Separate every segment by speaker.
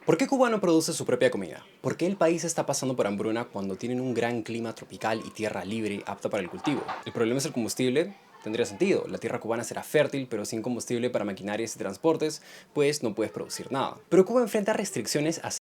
Speaker 1: ¿Por qué Cuba no produce su propia comida? ¿Por qué el país está pasando por hambruna cuando tienen un gran clima tropical y tierra libre apta para el cultivo? ¿El problema es el combustible? Tendría sentido, la tierra cubana será fértil, pero sin combustible para maquinarias y transportes, pues no puedes producir nada. Pero Cuba enfrenta restricciones hace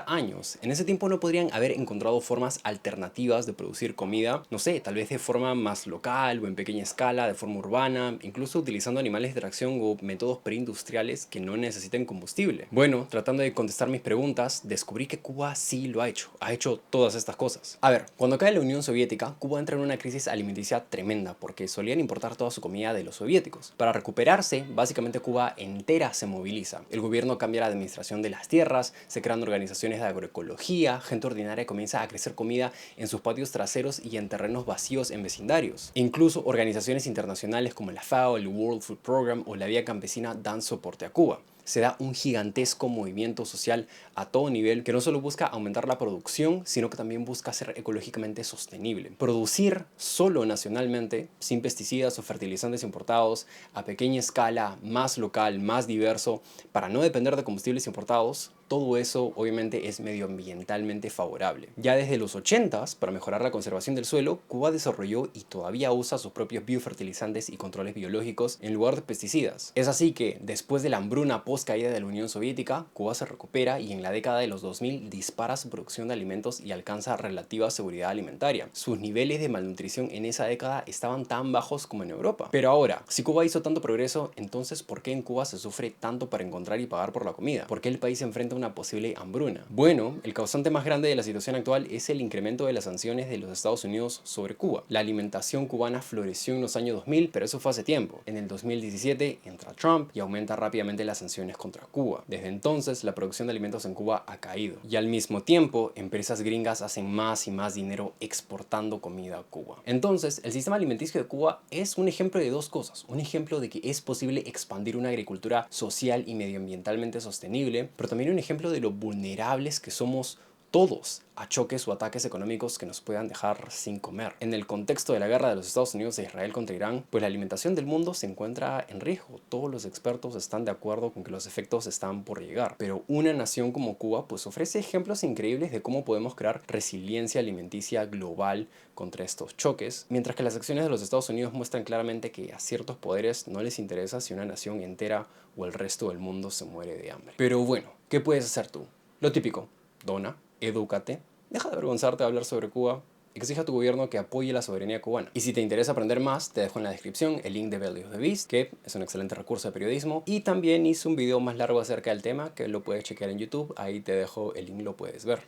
Speaker 1: años. En ese tiempo no podrían haber encontrado formas alternativas de producir comida, no sé, tal vez de forma más local o en pequeña escala, de forma urbana, incluso utilizando animales de tracción o métodos preindustriales que no necesiten combustible. Bueno, tratando de contestar mis preguntas, descubrí que Cuba sí lo ha hecho todas estas cosas. A ver, cuando cae la Unión Soviética, Cuba entra en una crisis alimenticia tremenda porque solían importar toda su comida de los soviéticos. Para recuperarse, básicamente Cuba entera se moviliza. El gobierno cambia la administración de las tierras, se crean organizaciones de agroecología, gente ordinaria comienza a crecer comida en sus patios traseros y en terrenos vacíos en vecindarios. Incluso organizaciones internacionales como la FAO, el World Food Program o la Vía Campesina dan soporte a Cuba. Se da un gigantesco movimiento social a todo nivel que no solo busca aumentar la producción, sino que también busca ser ecológicamente sostenible. Producir solo nacionalmente, sin pesticidas o fertilizantes importados, a pequeña escala, más local, más diverso, para no depender de combustibles importados, todo eso obviamente es medioambientalmente favorable. Ya desde los 80s, para mejorar la conservación del suelo, Cuba desarrolló y todavía usa sus propios biofertilizantes y controles biológicos en lugar de pesticidas. Es así que, después de la hambruna post caída de la Unión Soviética, Cuba se recupera y en la década de los 2000 dispara su producción de alimentos y alcanza relativa seguridad alimentaria. Sus niveles de malnutrición en esa década estaban tan bajos como en Europa. Pero ahora, si Cuba hizo tanto progreso, entonces ¿por qué en Cuba se sufre tanto para encontrar y pagar por la comida? ¿Por qué el país enfrenta una posible hambruna? Bueno, el causante más grande de la situación actual es el incremento de las sanciones de los Estados Unidos sobre Cuba. La alimentación cubana floreció en los años 2000, pero eso fue hace tiempo. En el 2017 entra Trump y aumenta rápidamente las sanciones contra Cuba. Desde entonces, la producción de alimentos en Cuba ha caído. Y al mismo tiempo, empresas gringas hacen más y más dinero exportando comida a Cuba. Entonces, el sistema alimenticio de Cuba es un ejemplo de dos cosas. Un ejemplo de que es posible expandir una agricultura social y medioambientalmente sostenible, pero también un ejemplo de lo vulnerables que somos todos a choques o ataques económicos que nos puedan dejar sin comer. En el contexto de la guerra de los Estados Unidos e Israel contra Irán, pues la alimentación del mundo se encuentra en riesgo. Todos los expertos están de acuerdo con que los efectos están por llegar. Pero una nación como Cuba pues ofrece ejemplos increíbles de cómo podemos crear resiliencia alimenticia global contra estos choques, mientras que las acciones de los Estados Unidos muestran claramente que a ciertos poderes no les interesa si una nación entera o el resto del mundo se muere de hambre. Pero bueno, ¿qué puedes hacer tú? Lo típico, dona, edúcate, deja de avergonzarte de hablar sobre Cuba, exige a tu gobierno que apoye la soberanía cubana. Y si te interesa aprender más, te dejo en la descripción el link de Belly of the Beast, que es un excelente recurso de periodismo, y también hice un video más largo acerca del tema que lo puedes chequear en YouTube, ahí te dejo el link, lo puedes ver.